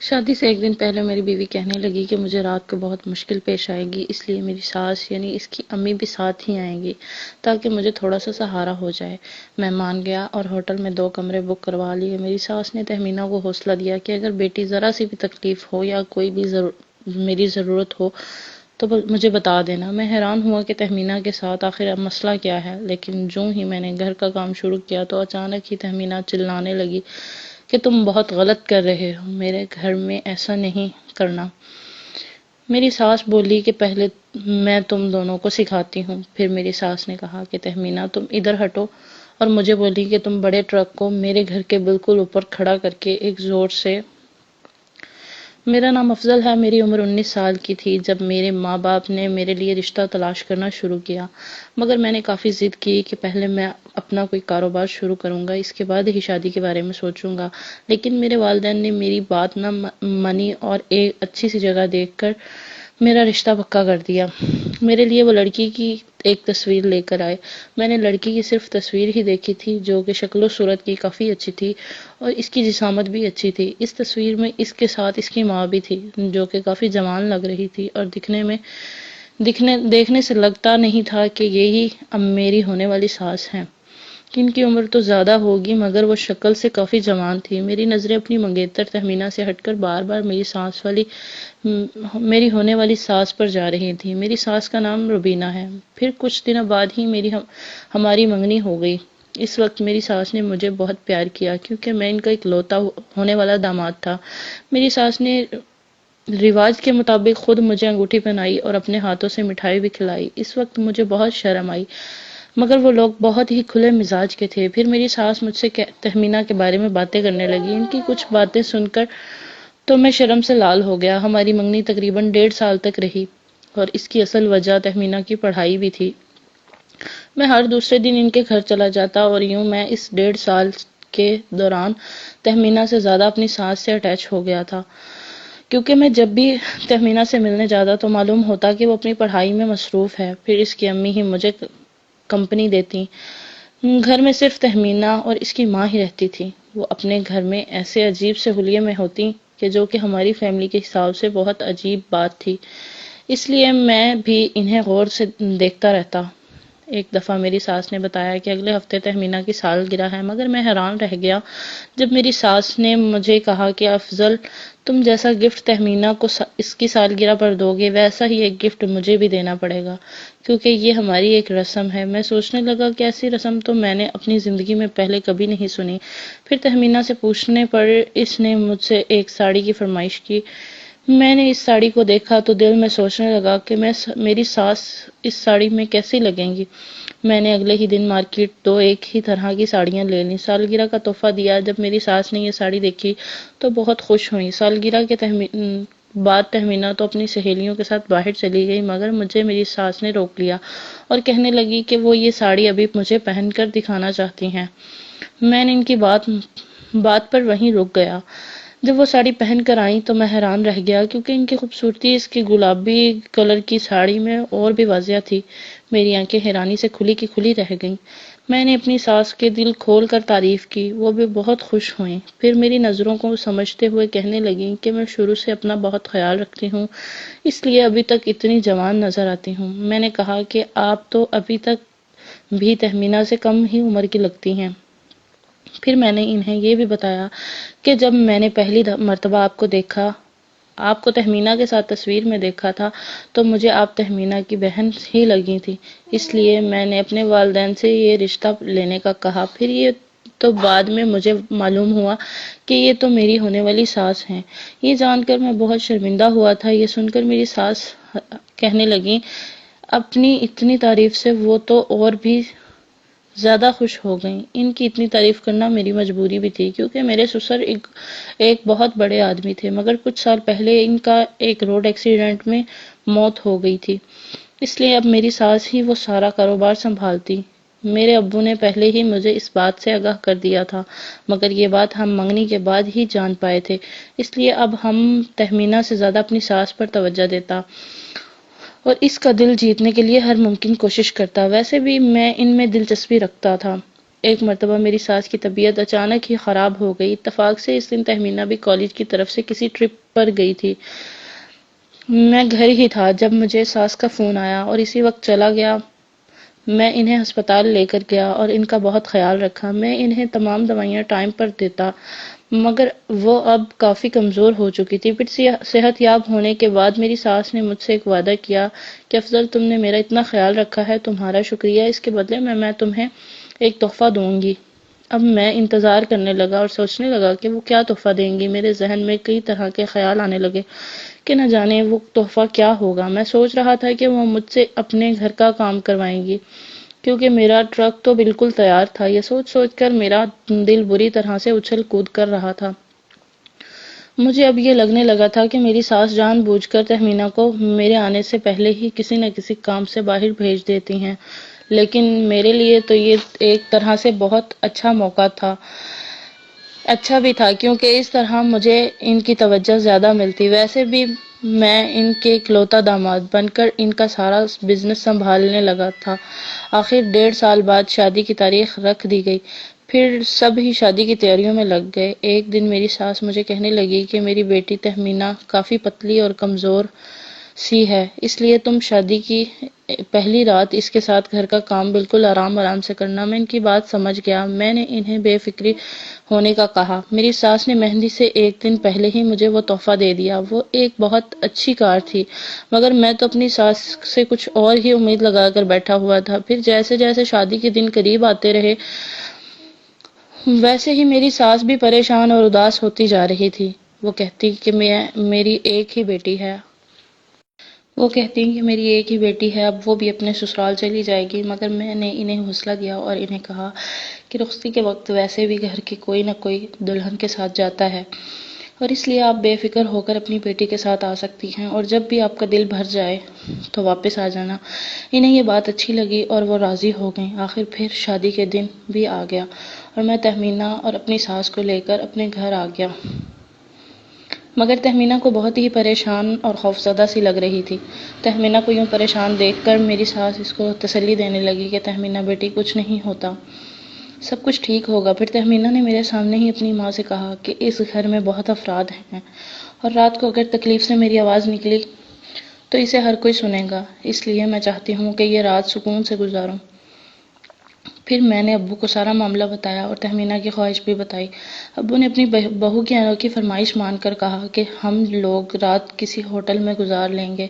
شادی سے ایک دن پہلے میری بیوی کہنے لگی کہ مجھے رات کو بہت مشکل پیش آئے گی، اس لیے میری ساس یعنی اس کی امی بھی ساتھ ہی آئیں گی تاکہ مجھے تھوڑا سا سہارا ہو جائے۔ میں مان گیا اور ہوٹل میں 2 کمرے بک کروا لیے۔ میری ساس نے تہمینہ کو حوصلہ دیا کہ اگر بیٹی ذرا سی بھی تکلیف ہو یا کوئی بھی میری ضرورت ہو تو مجھے بتا دینا۔ میں حیران ہوا کہ تہمینہ کے ساتھ آخر اب مسئلہ کیا ہے، لیکن جو ہی میں نے گھر کا کام شروع کیا تو اچانک ہی تہمینہ چلانے لگی کہ تم بہت غلط کر رہے ہو، میرے گھر میں ایسا نہیں کرنا۔ میری ساس بولی کہ پہلے میں تم دونوں کو سکھاتی ہوں۔ پھر میری ساس نے کہا کہ تہمینہ تم ادھر ہٹو، اور مجھے بولی کہ تم بڑے ٹرک کو میرے گھر کے بالکل اوپر کھڑا کر کے ایک زور سے۔ میرا نام افضل ہے، میری عمر 19 سال کی تھی جب میرے ماں باپ نے میرے لیے رشتہ تلاش کرنا شروع کیا، مگر میں نے کافی ضد کی کہ پہلے میں اپنا کوئی کاروبار شروع کروں گا، اس کے بعد ہی شادی کے بارے میں سوچوں گا۔ لیکن میرے والدین نے میری بات نہ مانی اور ایک اچھی سی جگہ دیکھ کر میرا رشتہ پکا کر دیا۔ میرے لیے وہ لڑکی کی ایک تصویر لے کر آئے۔ میں نے لڑکی کی صرف تصویر ہی دیکھی تھی جو کہ شکل و صورت کی کافی اچھی تھی اور اس کی جسامت بھی اچھی تھی۔ اس تصویر میں اس کے ساتھ اس کی ماں بھی تھی جو کہ کافی جوان لگ رہی تھی اور دیکھنے سے لگتا نہیں تھا کہ یہی اب میری ہونے والی ساس ہیں۔ ان کی عمر تو زیادہ ہوگی مگر وہ شکل سے کافی جوان تھی۔ میری نظریں اپنی منگیتر تہمینہ سے ہٹ کر بار بار میری ہونے والی ساس پر جا رہی تھی۔ میری ساس کا نام روبینہ ہے۔ پھر کچھ دنوں بعد ہی ہماری منگنی ہو گئی۔ اس وقت میری ساس نے مجھے بہت پیار کیا کیونکہ میں ان کا اکلوتا ہونے والا داماد تھا۔ میری ساس نے رواج کے مطابق خود مجھے انگوٹھی پہنائی اور اپنے ہاتھوں سے مٹھائی بھی کھلائی۔ اس وقت مجھے بہت شرم آئی مگر وہ لوگ بہت ہی کھلے مزاج کے تھے۔ پھر میری ساس مجھ سے تہمینہ کے بارے میں باتیں کرنے لگی۔ ان کی کچھ باتیں سن کر تو میں شرم سے لال ہو گیا۔ ہماری منگنی تقریباً 1.5 سال تک رہی اور اس کی اصل وجہ تہمینہ کی پڑھائی بھی تھی۔ میں ہر دوسرے دن ان کے گھر چلا جاتا اور یوں میں اس 1.5 سال کے دوران تہمینہ سے زیادہ اپنی ساس سے اٹیچ ہو گیا تھا، کیونکہ میں جب بھی تہمینہ سے ملنے جاتا تو معلوم ہوتا کہ وہ اپنی پڑھائی میں مصروف ہے۔ پھر اس کی امی ہی مجھے کمپنی دیتی۔ گھر میں صرف تہمینہ اور اس کی ماں ہی رہتی تھی۔ وہ اپنے گھر میں ایسے عجیب سے حلیے میں ہوتی کہ جو کہ ہماری فیملی کے حساب سے بہت عجیب بات تھی، اس لیے میں بھی انہیں غور سے دیکھتا رہتا۔ ایک دفعہ میری ساس نے بتایا کہ اگلے ہفتے تہمینہ کی سالگرہ ہے، مگر میں حیران رہ گیا جب میری ساس نے مجھے کہا کہ افضل، تم جیسا گفٹ تہمینہ کو اس کی سالگرہ پر دو گے ویسا ہی ایک گفٹ مجھے بھی دینا پڑے گا، کیونکہ یہ ہماری ایک رسم ہے۔ میں سوچنے لگا کہ ایسی رسم تو میں نے اپنی زندگی میں پہلے کبھی نہیں سنی۔ پھر تہمینہ سے پوچھنے پر اس نے مجھ سے ایک ساڑی کی فرمائش کی۔ میں نے اس ساڑی کو دیکھا تو دل میں سوچنے لگا کہ میری ساس اس ساڑی میں کیسی لگیں گی۔ میں نے اگلے ہی دن مارکیٹ 2 ایک ہی طرح کی ساڑیاں لے لیں، سالگرہ کا تحفہ دیا۔ جب میری ساس نے یہ ساڑی دیکھی تو بہت خوش ہوئی۔ سالگرہ کے بعد تہمینہ تو اپنی سہیلیوں کے ساتھ باہر چلی گئی، مگر مجھے میری ساس نے روک لیا اور کہنے لگی کہ وہ یہ ساڑی ابھی مجھے پہن کر دکھانا چاہتی ہیں۔ میں نے ان کی بات پر وہیں رک گیا۔ جب وہ ساڑی پہن کر آئیں تو میں حیران رہ گیا کیونکہ ان کی خوبصورتی اس کی گلابی کلر کی ساڑی میں اور بھی واضح تھی۔ میری آنکھیں حیرانی سے کھلی کی کھلی رہ گئیں۔ میں نے اپنی ساس کے دل کھول کر تعریف کی، وہ بھی بہت خوش ہوئیں۔ پھر میری نظروں کو سمجھتے ہوئے کہنے لگیں کہ میں شروع سے اپنا بہت خیال رکھتی ہوں، اس لیے ابھی تک اتنی جوان نظر آتی ہوں۔ میں نے کہا کہ آپ تو ابھی تک بھی تہمینہ سے کم ہی عمر کی لگتی ہیں۔ پھر میں نے انہیں یہ بھی بتایا کہ جب میں نے پہلی مرتبہ آپ کو تہمینہ کے ساتھ تصویر میں دیکھا تھا تو مجھے آپ تہمینہ کی بہن ہی لگی تھی، اس لیے میں نے اپنے والدین سے یہ رشتہ لینے کا کہا۔ پھر یہ تو بعد میں مجھے معلوم ہوا کہ یہ تو میری ہونے والی ساس ہیں۔ یہ جان کر میں بہت شرمندہ ہوا تھا۔ یہ سن کر میری ساس کہنے لگیں اپنی اتنی تعریف سے وہ تو اور بھی زیادہ خوش ہو گئیں۔ ان کی اتنی تعریف کرنا میری مجبوری بھی تھی کیونکہ میرے سسر ایک بہت بڑے آدمی تھے، مگر کچھ سال پہلے ان کا ایک روڈ ایکسیڈنٹ میں موت ہو گئی تھی، اس لیے اب میری ساس ہی وہ سارا کاروبار سنبھالتی۔ میرے ابو نے پہلے ہی مجھے اس بات سے آگاہ کر دیا تھا، مگر یہ بات ہم منگنی کے بعد ہی جان پائے تھے، اس لیے اب ہم تہمینہ سے زیادہ اپنی ساس پر توجہ دیتا اور اس کا دل جیتنے کے لیے ہر ممکن کوشش کرتا۔ ویسے بھی میں ان میں دلچسپی رکھتا تھا، ایک مرتبہ میری ساس کی طبیعت اچانک ہی خراب ہو گئی۔ اتفاق سے اس دن تہمینہ بھی کالج کی طرف سے کسی ٹرپ پر گئی تھی۔ میں گھر ہی تھا جب مجھے ساس کا فون آیا اور اسی وقت چلا گیا۔ میں انہیں ہسپتال لے کر گیا اور ان کا بہت خیال رکھا۔ میں انہیں تمام دوائیاں ٹائم پر دیتا، مگر وہ اب کافی کمزور ہو چکی تھی۔ پھر صحت یاب ہونے کے بعد میری ساس نے مجھ سے ایک وعدہ کیا کہ افضل، تم نے میرا اتنا خیال رکھا ہے، تمہارا شکریہ، اس کے بدلے میں تمہیں ایک تحفہ دوں گی۔ اب میں انتظار کرنے لگا اور سوچنے لگا کہ وہ کیا تحفہ دیں گی۔ میرے ذہن میں کئی طرح کے خیال آنے لگے کہ نہ جانے وہ تحفہ کیا ہوگا۔ میں سوچ رہا تھا کہ وہ مجھ سے اپنے گھر کا کام کروائیں گی، کیونکہ میرا ٹرک تو بالکل تیار تھا۔ یہ سوچ کر میرا دل بری طرح سے اچھل کود کر رہا تھا۔ مجھے اب یہ لگنے لگا تھا کہ میری ساس جان بوجھ کر تہمینہ کو میرے آنے سے پہلے ہی کسی نہ کسی کام سے باہر بھیج دیتی ہیں، لیکن میرے لیے تو یہ ایک طرح سے بہت اچھا موقع تھا۔ اچھا بھی تھا کیونکہ اس طرح مجھے ان کی توجہ زیادہ ملتی۔ ویسے بھی میں ان کے اکلوتا داماد بن کر ان کا سارا بزنس سنبھالنے لگا تھا۔ آخر 1.5 سال بعد شادی کی تاریخ رکھ دی گئی۔ پھر سب ہی شادی کی تیاریوں میں لگ گئے۔ ایک دن میری ساس مجھے کہنے لگی کہ میری بیٹی تہمینہ کافی پتلی اور کمزور سی ہے، اس لیے تم شادی کی پہلی رات اس کے ساتھ گھر کا کام بالکل آرام سے کرنا۔ میں ان کی بات سمجھ گیا۔ میں نے انہیں بے فکری ہونے کا کہا۔ میری ساس نے مہندی سے ایک دن پہلے ہی مجھے وہ تحفہ دے دیا۔ وہ ایک بہت اچھی کار تھی، مگر میں تو اپنی ساس سے کچھ اور ہی امید لگا کر بیٹھا ہوا تھا۔ پھر جیسے جیسے شادی کے دن قریب آتے رہے، ویسے ہی میری ساس بھی پریشان اور اداس ہوتی جا رہی تھی۔ وہ کہتی کہ میری ایک ہی بیٹی ہے۔ اب وہ بھی اپنے سسرال چلی جائے گی، مگر میں نے انہیں حوصلہ دیا اور انہیں کہا کہ رخصتی کے وقت ویسے بھی گھر کی کوئی نہ کوئی دلہن کے ساتھ جاتا ہے، اور اس لیے آپ بے فکر ہو کر اپنی بیٹی کے ساتھ آ سکتی ہیں، اور جب بھی آپ کا دل بھر جائے تو واپس آ جانا۔ انہیں یہ بات اچھی لگی اور وہ راضی ہو گئیں۔ آخر پھر شادی کے دن بھی آ گیا اور میں تہمینہ اور اپنی ساس کو لے کر اپنے گھر آ گیا، مگر تہمینہ کو بہت ہی پریشان اور خوفزدہ سی لگ رہی تھی۔ تہمینہ کو یوں پریشان دیکھ کر میری ساس اس کو تسلی دینے لگی کہ تہمینہ بیٹی، کچھ نہیں ہوتا، سب کچھ ٹھیک ہوگا۔ پھر تہمینہ نے میرے سامنے ہی اپنی ماں سے کہا کہ اس گھر میں بہت افراد ہیں، اور رات کو اگر تکلیف سے میری آواز نکلی تو اسے ہر کوئی سنے گا، اس لیے میں چاہتی ہوں کہ یہ رات سکون سے گزاروں۔ پھر میں نے ابو کو سارا معاملہ بتایا اور تہمینہ کی خواہش بھی بتائی۔ ابو نے اپنی بہو کی انوکھی فرمائش مان کر کہا کہ ہم لوگ رات کسی ہوٹل میں گزار لیں گے،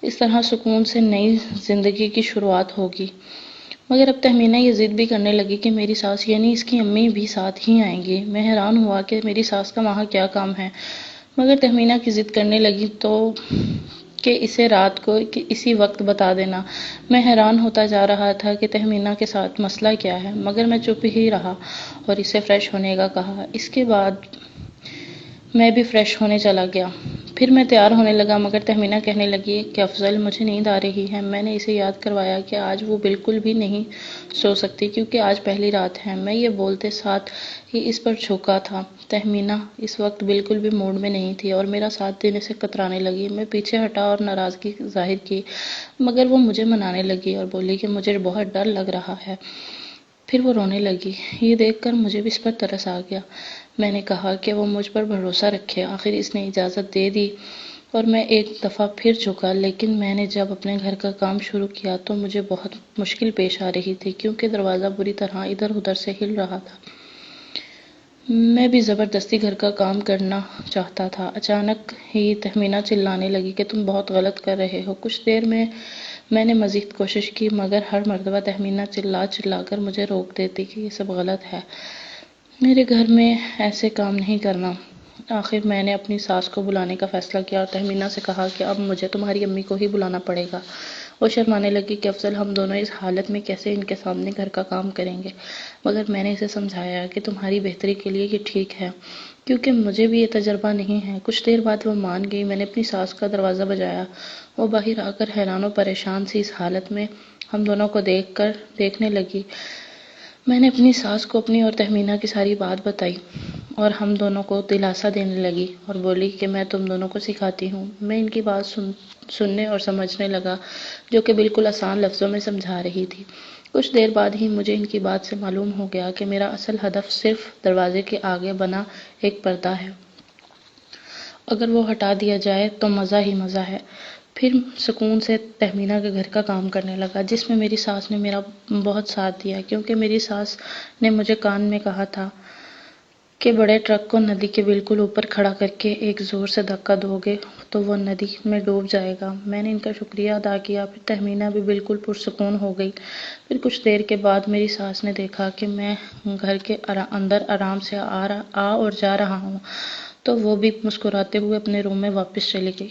اس طرح سکون سے نئی زندگی کی شروعات ہوگی۔ مگر اب تہمینہ یہ ضد بھی کرنے لگی کہ میری ساس یعنی اس کی امی بھی ساتھ ہی آئیں گی۔ میں حیران ہوا کہ میری ساس کا وہاں کیا کام ہے، مگر تہمینہ کی ضد کرنے لگی تو کہ اسے رات کو اسی وقت بتا دینا۔ میں حیران ہوتا جا رہا تھا کہ تہمینہ کے ساتھ مسئلہ کیا ہے، مگر میں چپ ہی رہا اور اسے فریش ہونے کا کہا۔ اس کے بعد میں بھی فریش ہونے چلا گیا۔ پھر میں تیار ہونے لگا، مگر تہمینہ کہنے لگی کہ افضل، مجھے نیند آ رہی ہے۔ میں نے اسے یاد کروایا کہ آج وہ بالکل بھی نہیں سو سکتی کیونکہ آج پہلی رات ہے۔ میں یہ بولتے ساتھ ہی اس پر جھکا تھا۔ تہمینہ اس وقت بالکل بھی موڈ میں نہیں تھی اور میرا ساتھ دینے سے کترانے لگی۔ میں پیچھے ہٹا اور ناراضگی ظاہر کی، مگر وہ مجھے منانے لگی اور بولی کہ مجھے بہت ڈر لگ رہا ہے۔ پھر وہ رونے لگی۔ یہ دیکھ کر مجھے بھی اس پر ترس آ گیا۔ میں نے کہا کہ وہ مجھ پر بھروسہ رکھے۔ آخر اس نے اجازت دے دی اور میں ایک دفعہ پھر جھکا، لیکن میں نے جب اپنے گھر کا کام شروع کیا تو مجھے بہت مشکل پیش آ رہی تھی کیونکہ دروازہ بری طرح ادھر ادھر سے ہل رہا تھا۔ میں بھی زبردستی گھر کا کام کرنا چاہتا تھا۔ اچانک ہی تہمینہ چلانے لگی کہ تم بہت غلط کر رہے ہو۔ کچھ دیر میں نے مزید کوشش کی، مگر ہر مرتبہ تہمینہ چلا کر مجھے روک دیتی کہ یہ سب غلط ہے، میرے گھر میں ایسے کام نہیں کرنا۔ آخر میں نے اپنی ساس کو بلانے کا فیصلہ کیا اور تہمینہ سے کہا کہ اب مجھے تمہاری امی کو ہی بلانا پڑے گا۔ وہ شرمانے لگی کہ افضل، ہم دونوں اس حالت میں کیسے ان کے سامنے گھر کا کام کریں گے، مگر میں نے اسے سمجھایا کہ تمہاری بہتری کے لیے یہ ٹھیک ہے کیونکہ مجھے بھی یہ تجربہ نہیں ہے۔ کچھ دیر بعد وہ مان گئی۔ میں نے اپنی ساس کا دروازہ بجایا۔ وہ باہر آ کر حیران و پریشان سی اس حالت میں ہم دونوں کو دیکھنے لگی۔ میں نے اپنی ساس کو اپنی اور تہمینہ کی ساری بات بتائی اور ہم دونوں کو دلاسا دینے لگی اور بولی کہ میں تم دونوں کو سکھاتی ہوں۔ میں ان کی بات سننے اور سمجھنے لگا جو کہ بالکل آسان لفظوں میں سمجھا رہی تھی۔ کچھ دیر بعد ہی مجھے ان کی بات سے معلوم ہو گیا کہ میرا اصل ہدف صرف دروازے کے آگے بنا ایک پردہ ہے، اگر وہ ہٹا دیا جائے تو مزہ ہی مزہ ہے۔ پھر سکون سے تہمینہ کے گھر کا کام کرنے لگا، جس میں میری ساس نے میرا بہت ساتھ دیا، کیونکہ میری ساس نے مجھے کان میں کہا تھا کہ بڑے ٹرک کو ندی کے بالکل اوپر کھڑا کر کے ایک زور سے دھکا دو گے تو وہ ندی میں ڈوب جائے گا۔ میں نے ان کا شکریہ ادا کیا، پھر تہمینہ بھی بالکل پرسکون ہو گئی۔ پھر کچھ دیر کے بعد میری ساس نے دیکھا کہ میں گھر کے اندر آرام سے آ اور جا رہا ہوں، تو وہ بھی مسکراتے ہوئے اپنے روم میں واپس چلی گئی۔